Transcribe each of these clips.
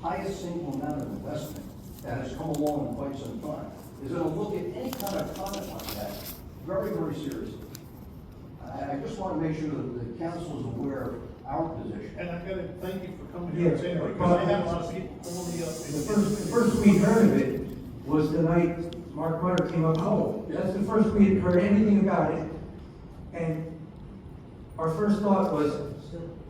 highest single amount of investment that has come along in quite some time, is going to look at any kind of comment like that very, very seriously. I just want to make sure that the council is aware of our position. And I gotta thank you for coming here and saying that, because I had a lot of people calling me up. The first we heard of it was the night Mark Rutter came up cold. That's the first we had heard anything about it. And our first thought was,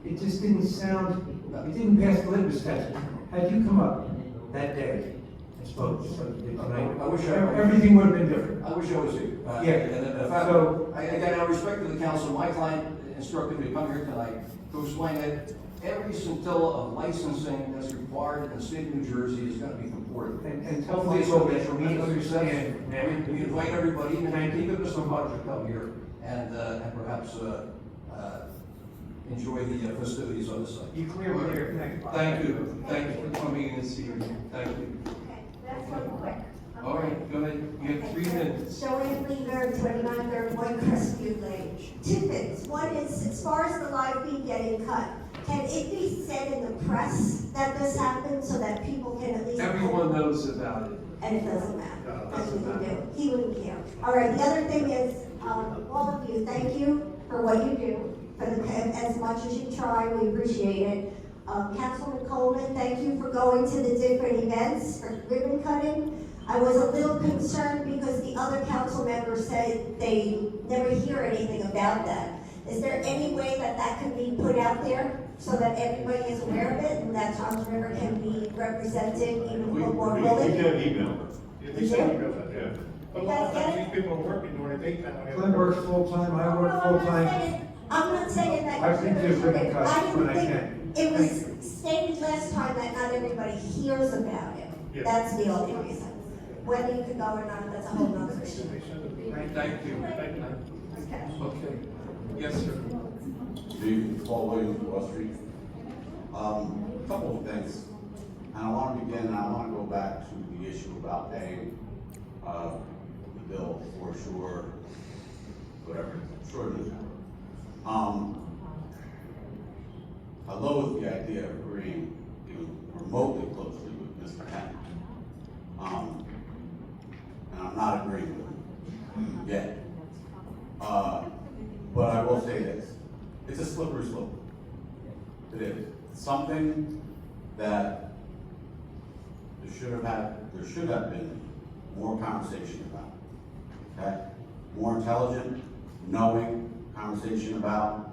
it just didn't sound, it didn't pass the litmus test. Had you come up that day and spoke tonight, I wish everything would have been different. I wish I was here. Yeah. And in fact, So- again, out of respect to the council, my client instructed me to come here tonight to explain that every scintilla of licensing that's required in the state of New Jersey is going to be comported. And Hopefully, it's going to be we tremendous understand success. now. We invite everybody, even Mr. Hodge, to come here and perhaps enjoy the festivities on the site. You clearly there. Thank you for coming and seeing me. Thank you. Okay, that's one quick. All right, go ahead, you have 3 minutes. Joanne Lever, 2931 Crestview Lane. 2 things. One is, as far as the live feed getting cut, can it be said in the press that this happened so that people can at least... Everyone knows about it. And it doesn't matter. No, it That's doesn't what you matter. do. He wouldn't care. All right, the other thing is, all of you, thank you for what you do, as much as you try, we appreciate it. Councilman Coleman, thank you for going to the different events for ribbon cutting. I was a little concerned because the other council members said they never hear anything about that. Is there any way that that can be put out there so that everybody is aware of it and that Tom's River can be represented even more We fully? get an email. We send emails out, yeah. But a lot of You guys times get these people are working during the daytime. Glenn works full-time, I No, work I'm not full-time. saying- I'm not saying that. I think there's ribbon cuts I didn't when I think- can. It was stated last time that not everybody hears about it. Yeah. That's the only reason. Whether you can go or not, that's a whole nother issue. Thank you. Okay. Okay. Yes, sir. Steve, Paul Williams, Wall Street. Couple of things. And I want to begin, and I want to go back to the issue about paying the bill for sure, whatever, sure it is. I loathe the idea of agreeing even remotely closely with Mr. Henry. And I'm not agreeing with him yet. But I will say this, it's a slippery slope. It is. It's something that there should have been more conversation about. Okay? More intelligent, knowing conversation about,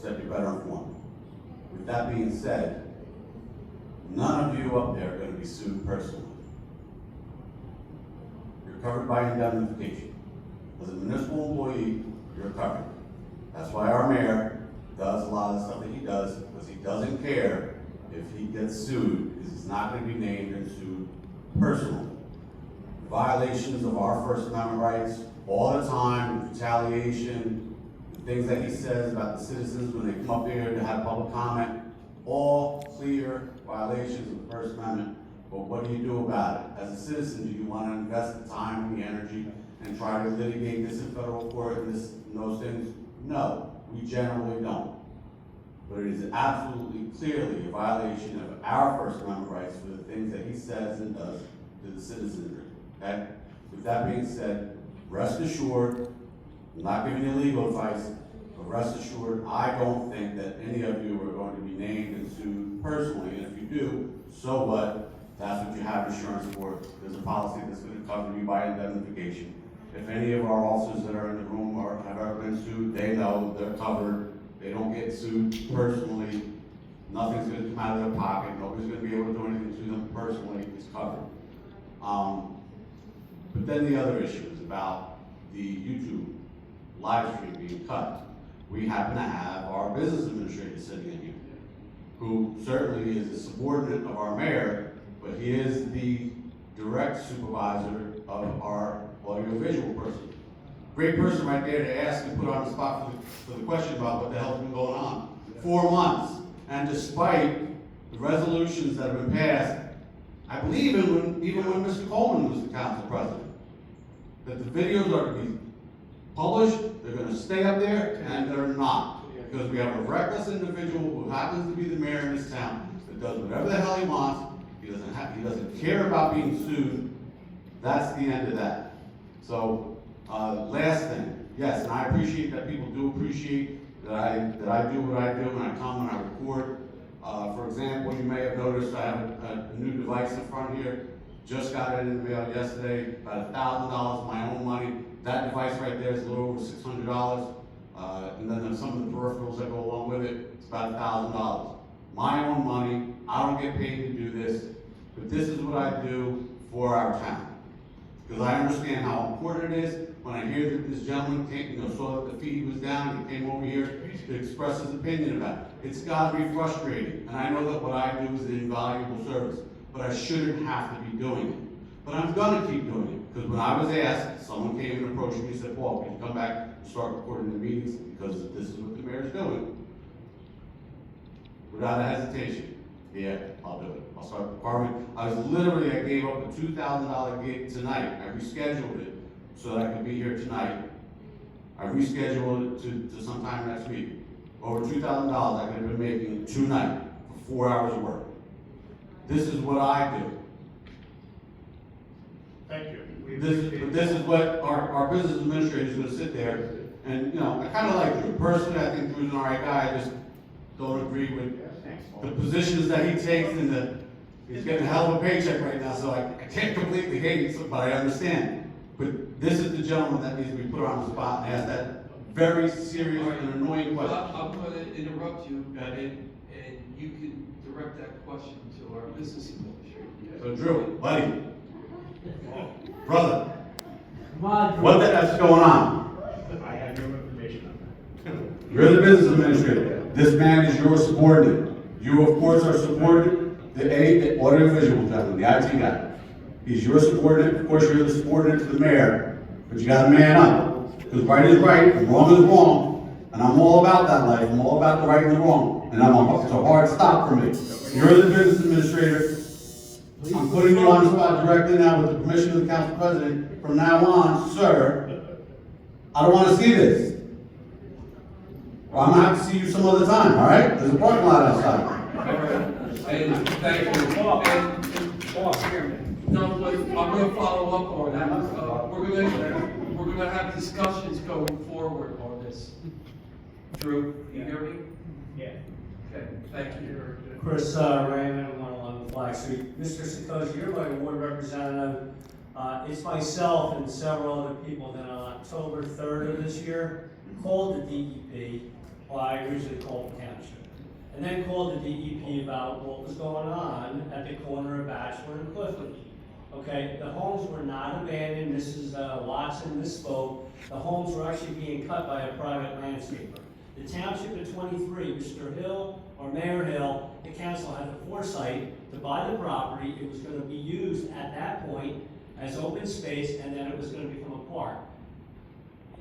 so that you're better informed. With that being said, none of you up there are going to be sued personally. You're covered by indemnification. As a municipal employee, you're covered. That's why our mayor does a lot of the stuff that he does, because he doesn't care if he gets sued, because he's not going to be named and sued personally. Violations of our First Amendment rights all the time, retaliation, the things that he says about the citizens when they come up here to have public comment, all clear violations of the First Amendment. But what do you do about it? As a citizen, do you want to invest the time and the energy and try to litigate this in federal court and those things? No, we generally don't. But it is absolutely clearly a violation of our First Amendment rights for the things that he says and does to the citizenry, okay? With that being said, rest assured, I'm not giving you legal advice, but rest assured, I don't think that any of you are going to be named and sued personally, and if you do, so what? That's what you have insurance for. There's a policy that's going to cover you by indemnification. If any of our officers that are in the room or have ever been sued, they know they're covered. They don't get sued personally. Nothing's going to come out of their pocket. Nobody's going to be able to do anything to them personally. It's covered. But then the other issue is about the YouTube live stream being cut. We happen to have our business administrator sitting in here, who certainly is a subordinate of our mayor, but he is the direct supervisor of our audiovisual person. Great person right there to ask and put on the spot for the question about what the hell's been going on. 4 months, and despite the resolutions that have been passed, I believe even when Mr. Coleman was the council president, that the videos are to be published, they're going to stay up there, and they're not. Because we have a reckless individual who happens to be the mayor in this town that does whatever the hell he wants, he doesn't care about being sued, that's the end of that. So, last thing, yes, and I appreciate that people do appreciate that I do what I do when I come and I record. For example, you may have noticed I have a new device in front here. Just got it in the mail yesterday, about $1,000 of my own money. That device right there is a little over $600. And then there's some of the peripherals that go along with it, it's about $1,000. My own money, I don't get paid to do this, but this is what I do for our town. Because I understand how important it is. When I hear that this gentleman came, saw that the feed was down, he came over here to express his opinion about it. It's gotta be frustrating, and I know that what I do is an invaluable service, but I shouldn't have to be doing it. But I'm gonna keep doing it, because when I was asked, someone came and approached me and said, Paul, can you come back and start recording the meetings, because this is what the mayor's doing. Without a hesitation, yeah, I'll do it. I'll start recording. I gave up a $2,000 gig tonight. I rescheduled it so that I could be here tonight. I rescheduled it to sometime next week. Over $2,000 I could have been making tonight for 4 hours of work. This is what I do. Thank you. This is what our business administrator is going to sit there and, I kind of like Drew. Personally, I think Drew's an all right guy. I just don't agree with the positions that he takes and he's getting a hell of a paycheck right now, so I can't completely hate it, but I understand. But this is the gentleman that needs to be put on the spot and ask that very serious and annoying question. I'm going to interrupt you, and you can direct that question to our business administrator. So Drew, buddy, brother, Come on, Drew. what the F's going on? I have no information on that. You're the business administrator. This man is your subordinate. You, of course, are subordinate, the audiovisual gentleman, the IT guy. He's your subordinate. Of course, you're the subordinate to the mayor, but you gotta man up. Because right is right and wrong is wrong. And I'm all about that life. I'm all about the right and the wrong. And it's a hard stop for me. You're the business administrator. I'm putting you on the spot directly now with the permission of the council president. From now on, sir, I don't want to see this. Well, I'm gonna have to see you some other time, all right? There's a parking lot outside. All right, and thank you. No, but I'm gonna follow up on that. We're gonna have discussions going forward on this. Drew, you hear me? Yeah. Okay, thank you. Chris Raymond, 111 Flag Street. Mr. Sikosi, you're my ward representative. It's myself and several other people that on October 3rd of this year called the DEP, well, I originally called the Township, and then called the DEP about what was going on at the corner of Bachelor and Clifford. Okay, the homes were not abandoned. Mrs. Watson misspoke. The homes were actually being cut by a private landscaper. The Township at 23, Mr. Hill or Mayor Hill, the council had the foresight to buy the property. It was going to be used at that point as open space, and then it was going to become a park.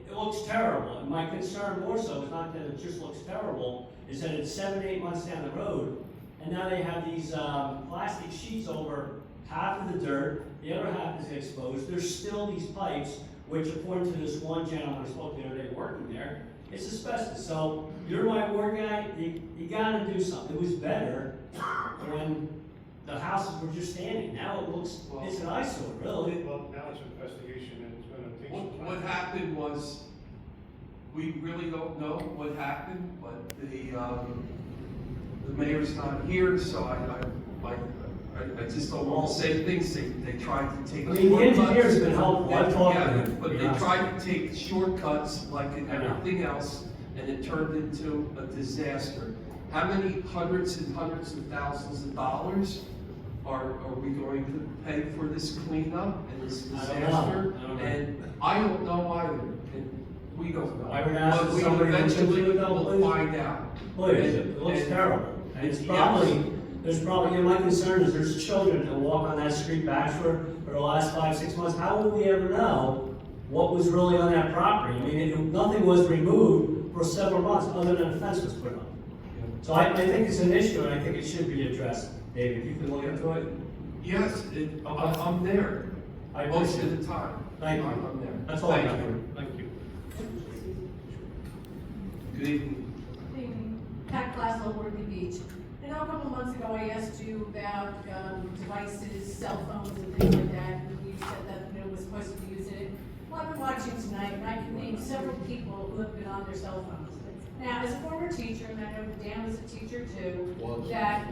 It looks terrible, and my concern more so is not that it just looks terrible, is that it's 7 to 8 months down the road, and now they have these plastic sheets over half of the dirt, the other half is exposed. There's still these pipes, which according to this one gentleman I spoke the other day working there, it's asbestos. So you're my ward guy, you gotta do something. It was better when the houses were just standing. Now it looks, it's an eyesore, really. Well, now it's an investigation and it's gonna take some time. What happened was, we really don't know what happened, but the mayor's not here, so I just don't want to say things. They tried to take. I mean, the engineer's been helpful. I've talked to Yeah, him. but they tried to take shortcuts like in everything else, and it turned into a disaster. How many hundreds and hundreds of thousands of dollars are we going to pay for this cleanup and this disaster? I don't know. And I don't know either, and we don't know. I would ask But we somebody to eventually look into it, will please. find out. Please, it looks terrible. And it's probably, there's probably, my concern is there's children that walk on that street Bachelor for the last 5-6 months. How will we ever know what was really on that property? I mean, nothing was removed for several months other than a fence was put up. So I think it's an issue and I think it should be addressed. David, you can look into it? Yes, I'm there, I most appreciate of it. the time. Thank you. I'm there. That's all I Thank got. you. Thank you. Good evening. Pat Glassell, Worthy Beach. I know a couple months ago I asked you about devices, cell phones and things like that, and you said that it was supposed to be using it. Well, I've been watching tonight, and I can name several people who have been on their cell phones. Now, as a former teacher, and I know Dan was a teacher too, that,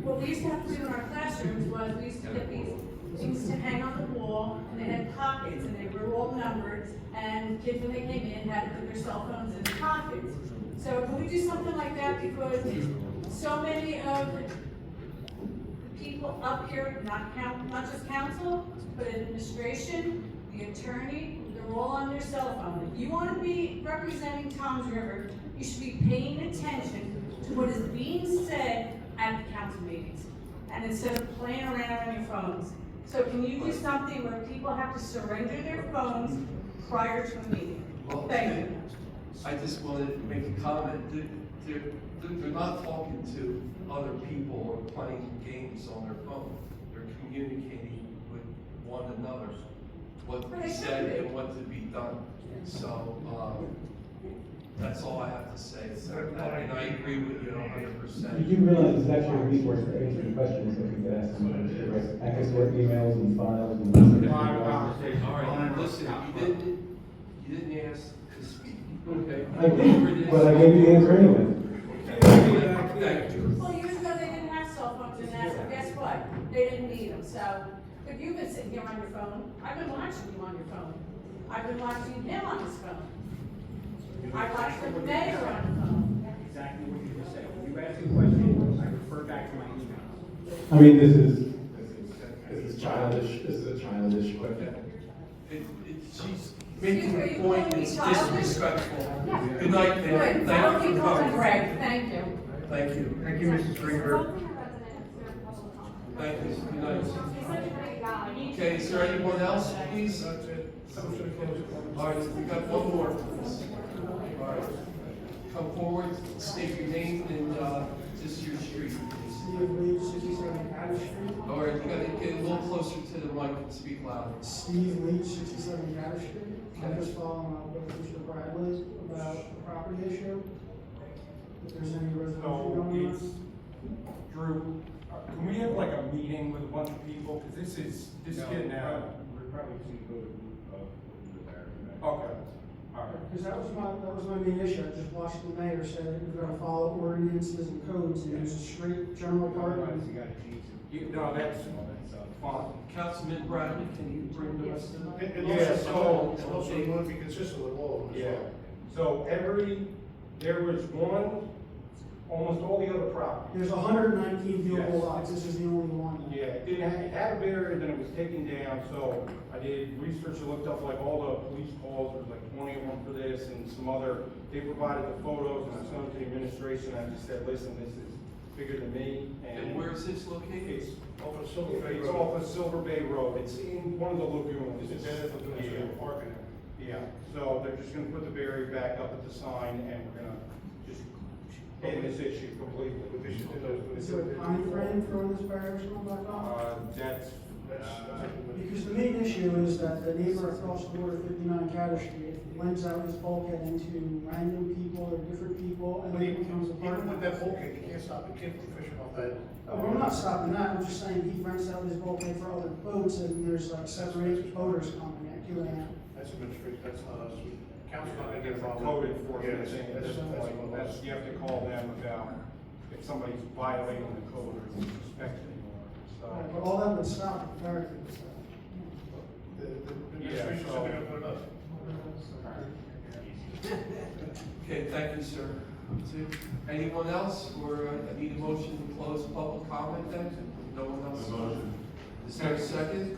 what we used to have to do in our classrooms was we used to get these things to hang on the wall, and they had pockets, and they were all numbered, and kids, when they came in, had to put their cell phones in the pockets. So can we do something like that, because so many of the people up here, not just council, but administration, the attorney, they're all on their cell phone. If you want to be representing Tom's River, you should be paying attention to what is being said at the council meetings, and instead of playing around on your phones. So can you do something where people have to surrender their phones prior to a meeting? Well, Thank you. I just wanted to make a comment. They're not talking to other people or playing games on their phone. They're communicating with one another, what to be said and what to be done. So, that's all I have to say. And I agree with you 100%. You do realize it's actually a resource for answering questions that we could ask them, access to our emails and files and. All right, listen, you didn't ask to speak, okay? I did, but I gave you the answer anyway. Thank you. Well, years ago, they didn't have cell phones in that, so guess what? They didn't need them, so if you've been sitting here on your phone, I've been watching you on your phone. I've been watching him on his phone. I watched the mayor on the phone. Exactly what you just said. When you ask a question, I refer back to my emails. I mean, this is childish, this is a childish question. She's making a point, it's disrespectful. Good night, man. Good, Thank I'll you keep for on coming. Greg, thank you. Thank you. Thank you, Mrs. Greenberg. Thank you. Good night. Okay, is there anyone else, please? That's it. Someone should have closed it. All right, we got one more, please. All right. Come forward, state your name and, just your street, please. Steve Leach, 67 Cabbage Street. All right, you gotta get a little closer to the mic and speak louder. Steve Leach, 67 Cabbage Street. I'm just following up with Mr. Bradley about the property issue. If there's any resolution So going it's, on. Drew, can we have like a meeting with a bunch of people? Because this is getting out. We're probably going to go to there. Okay, all right. Because that was my main issue. I just watched the mayor say that we're gonna follow ordinances and codes and use a straight general parking. You got to change it. No, that's fine. Councilman Bradley, can you bring the rest of them? And Yeah, also, so- also you want to be consistent with all of them. as Yeah, well. so there was one, almost all the other properties. There's 119 viewable Yes. lots. This is the only one. Yeah, it had a barrier, then it was taken down, so I did research, I looked up like all the police calls, there's like 20 of them for this, and some other, they provided the photos, and I sent them to the administration, I just said, listen, this is bigger than me, And where is this located? It's, Off of Silver Bay it's Road. off of Silver Bay Road, it's in one of the lagoons. It's in the parking. Yeah, so they're just gonna put the barrier back up at the sign, and we're gonna just end this issue completely. But they should do those. Is there a time frame for when this barrier's going back on? That's, Because the main issue is that the neighbor across the board at 59 Cabbage Street lends out his bulkhead into random people or different people, and then it becomes a Even with parking. that bulkhead, you can't stop a kid from fishing off that. Well, I'm not stopping that, I'm just saying he rents out his bulkhead for other boats, and there's like 7 or 8 boaters coming at 2 AM. That's administrative, that's not us. Council's not gonna get That's a involved. code enforcement Yes, thing, that's that's, you have to call them about if somebody's violating the code or suspected or, so. But all that would stop the barricade. The administration said they're gonna put it up. Okay, thank you, sir. Anyone else, or I need a motion to close public comment then? No one else? Motion. Is there a second?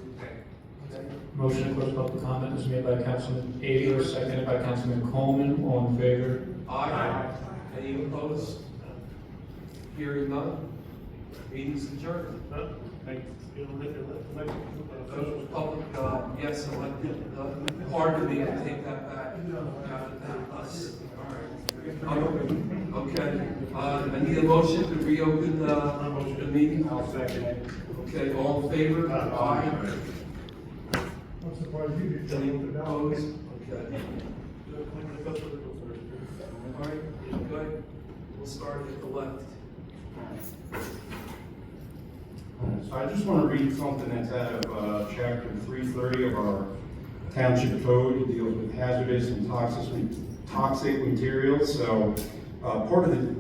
Motion to close public comment was made by Councilman Avery, seconded by Councilman Coleman. All in favor? Aye. Any opposed? Hearing none? Meeting's adjourned. Public, yes, elected, pardon me, I take that back. Us. All right. Okay, I need a motion to reopen the meeting. I'll second it. Okay, all in favor? Aye. I'm surprised you didn't. Any opposed? Okay. All right, good. We'll start at the left. So I just want to read something that's out of chapter 330 of our Township Code. It deals with hazardous and toxic materials. So part of the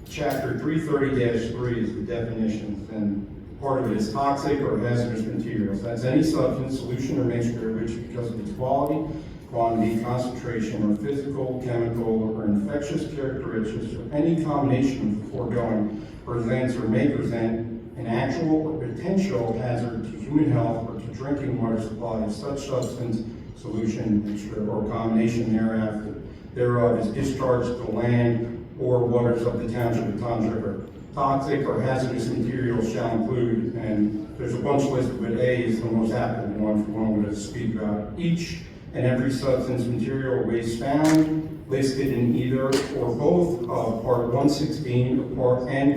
chapter 330-3 is the definitions, and part of it is toxic or hazardous materials. That's any substance, solution, or mixture which, because of its quality, quantity, concentration, or physical, chemical, or infectious characteristics, or any combination of the foregoing, presents or may present an actual or potential hazard to human health or to drinking water supply of such substance, solution, mixture, or combination thereof is discharged to land or waters of the Township of Township. Toxic or hazardous materials shall include, and there's a bunch listed, but A is the most applicable one for one to speak about. Each and every substance, material, or waste found listed in either or both of Part 116 and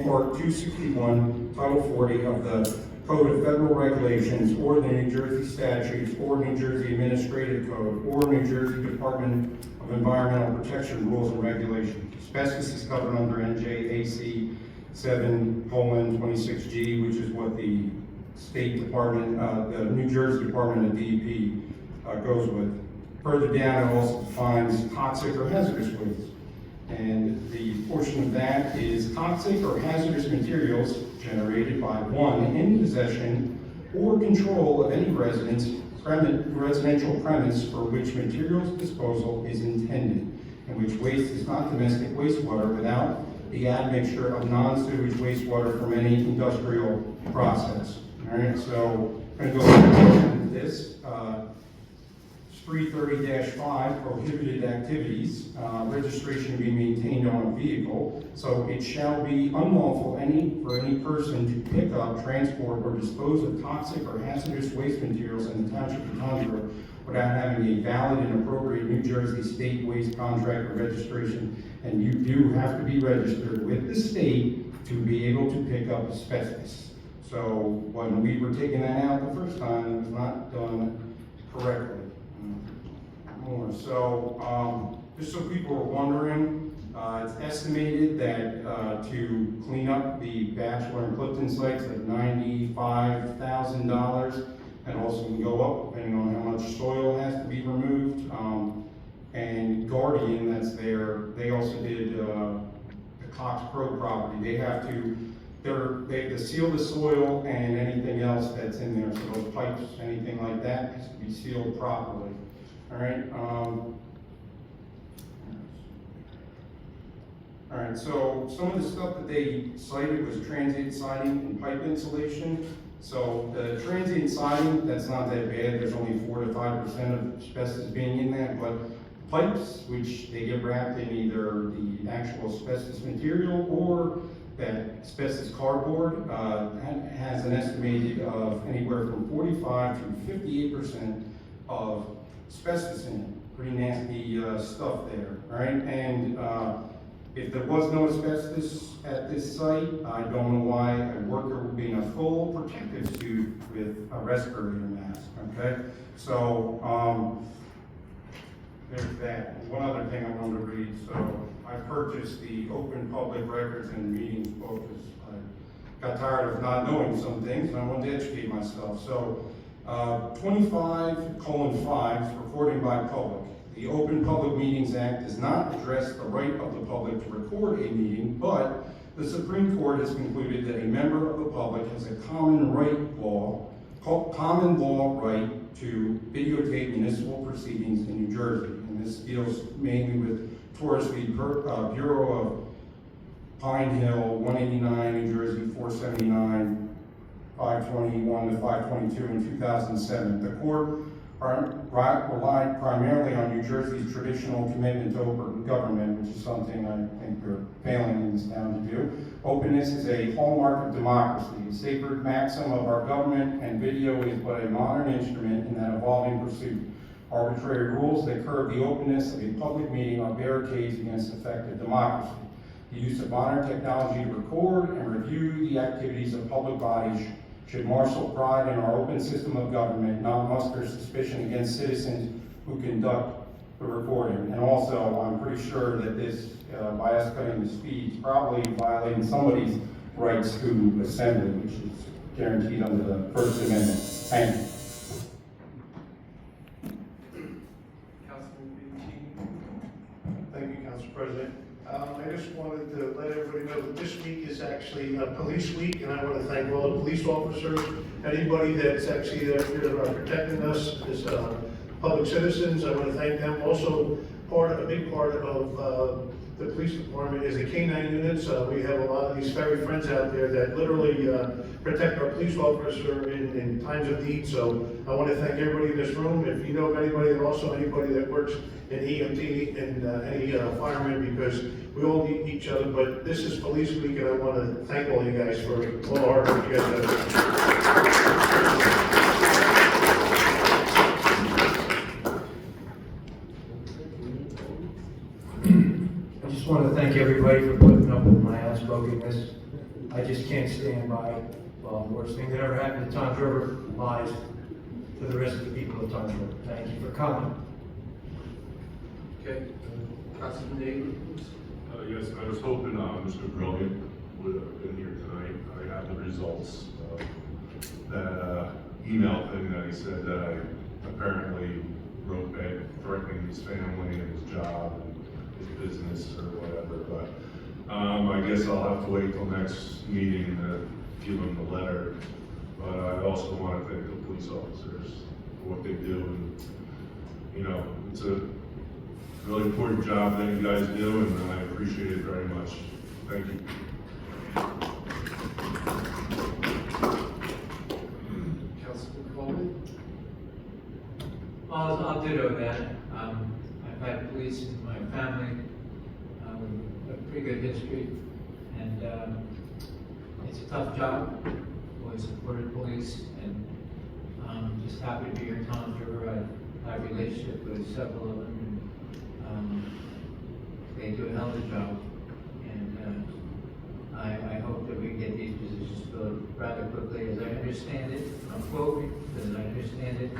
Part 261, Title 40 of the Code of Federal Regulations, or the New Jersey statutes, or New Jersey Administrative Code, or New Jersey Department of Environmental Protection rules and regulations. Asbestos is covered under NJAC 7:26G, which is what the State Department, the New Jersey Department of DEP goes with. Further down, it also defines toxic or hazardous waste. And the portion of that is toxic or hazardous materials generated by one, in possession or control of any residential premise for which materials disposal is intended, and which waste is not domestic wastewater without the admixture of non-sewage wastewater from any industrial process. All right, so I'm going to go into this. 330-5, prohibited activities, registration to be maintained on a vehicle. So it shall be unlawful for any person to pick up, transport, or dispose of toxic or hazardous waste materials in the Township of Township without having a valid and appropriate New Jersey state waste contract or registration. And you do have to be registered with the state to be able to pick up asbestos. So when we were taking that out the first time, it was not done correctly. So, just so people are wondering, it's estimated that to clean up the Bachelor and Clifton sites at $95,000, and also can go up depending on how much soil has to be removed. And Guardian, that's there, they also did the Cox Pro property. They have to seal the soil and anything else that's in there. So those pipes, anything like that, has to be sealed properly. All right, so some of the stuff that they cited was transient siding and pipe insulation. So the transient siding, that's not that bad. There's only 4 to 5% of asbestos being in that, but pipes, which they get wrapped in either the actual asbestos material or that asbestos cardboard, has an estimated of anywhere from 45 to 58% of asbestos in it. Pretty nasty stuff there, all right? And if there was no asbestos at this site, I don't know why a worker would be in a full protective suit with a respirator mask, okay? So, there's that. One other thing I wanted to read. So, I purchased the Open Public Records and Meetings book because I got tired of not knowing some things and I wanted to educate myself. So, 25:5 is recording by public. The Open Public Meetings Act does not address the right of the public to record a meeting, but the Supreme Court has concluded that a member of the public has a common law right to videotape municipal proceedings in New Jersey. And this deals mainly with Torres v. Bureau of Pine Hill, 189, New Jersey, 479, 521 to 522 in 2007. The court relied primarily on New Jersey's traditional commitment to open government, which is something I think we're failing in this town to do. Openness is a hallmark of democracy, a sacred maxim of our government, and video is but a modern instrument in that evolving pursuit. Arbitrary rules that curb the openness of a public meeting are barricades against effective democracy. The use of modern technology to record and review the activities of public bodies should marshal pride in our open system of government, not muster suspicion against citizens who conduct the recording. And also, I'm pretty sure that this by us cutting the speeds, probably violating somebody's rights to assembly, which is guaranteed under the First Amendment. Thank you. Thank you, Council President. I just wanted to let everybody know that this week is actually Police Week, and I want to thank all the police officers, anybody that's actually there protecting us as public citizens. I want to thank them. Also, a big part of the police department is the K-9 units. We have a lot of these fairy friends out there that literally protect our police officer in times of need. So I want to thank everybody in this room. If you know of anybody, and also anybody that works in EMT and any firemen, because we all need each other. But this is Police Week, and I want to thank all you guys for all the hard work you guys do. I just want to thank everybody for putting up with my outspokenness. I just can't stand by, well, the worst thing that ever happened to Toms River lies to the rest of the people of Toms River. Thank you for coming. Okay, Councilman David? Yes, I was hoping Mr. Brilliant would have been here tonight. I have the results of that email thing that he said that I apparently wrote back threatening his family and his job and his business or whatever, but I guess I'll have to wait till next meeting to give him the letter. But I also want to thank the police officers for what they do, and you know, it's a really important job that you guys do, and I appreciate it very much. Thank you. Councilman Coleman? I'll ditto that. I've had police in my family, a pretty good history, and it's a tough job. Always supported police, and just happy to be here in Toms River. I have a relationship with several of them, and they do a hell of a job. And I hope that we can get these positions filled rather quickly. As I understand it, I'm quoting, as I understand it,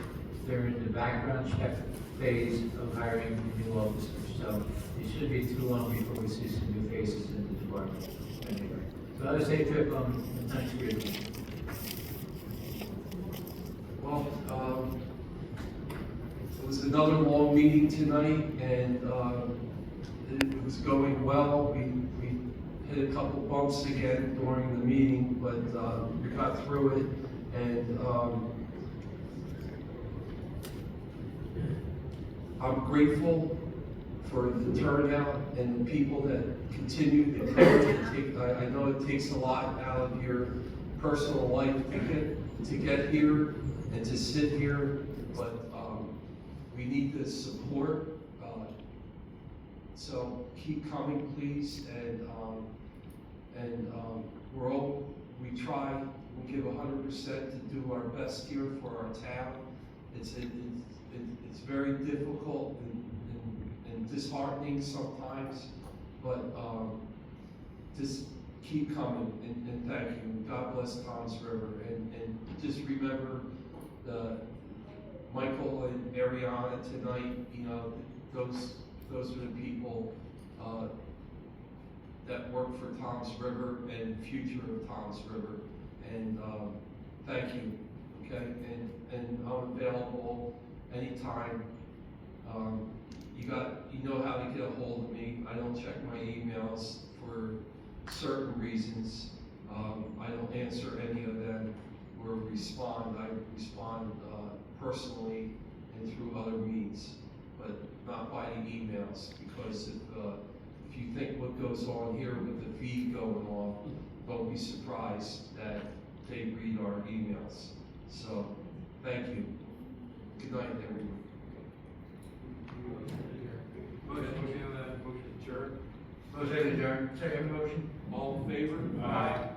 they're in the background check phase of hiring new officers. So it shouldn't be too long before we see some new faces in the department. Anyway, so have a safe trip on Thanksgiving. Well, it was another long meeting tonight, and it was going well. We hit a couple bumps again during the meeting, but we got through it, and I'm grateful for the turnout and the people that continue to come. I know it takes a lot out of your personal life to get here and to sit here, but we need the support. So keep coming, please, and we try, we give 100% to do our best here for our town. It's very difficult and disheartening sometimes, but just keep coming, and thank you. God bless Toms River, and just remember Michael and Ariana tonight. You know, those are the people that work for Toms River and future of Toms River, and thank you. Okay, and I'm available anytime. You know how to get a hold of me. I don't check my emails for certain reasons. I don't answer any of them or respond. I respond personally and through other means, but not by the emails, because if you think what goes on here with the feed going on, don't be surprised that they read our emails. So, thank you. Good night, everyone. Motion adjourned. Second motion. All in favor? Aye.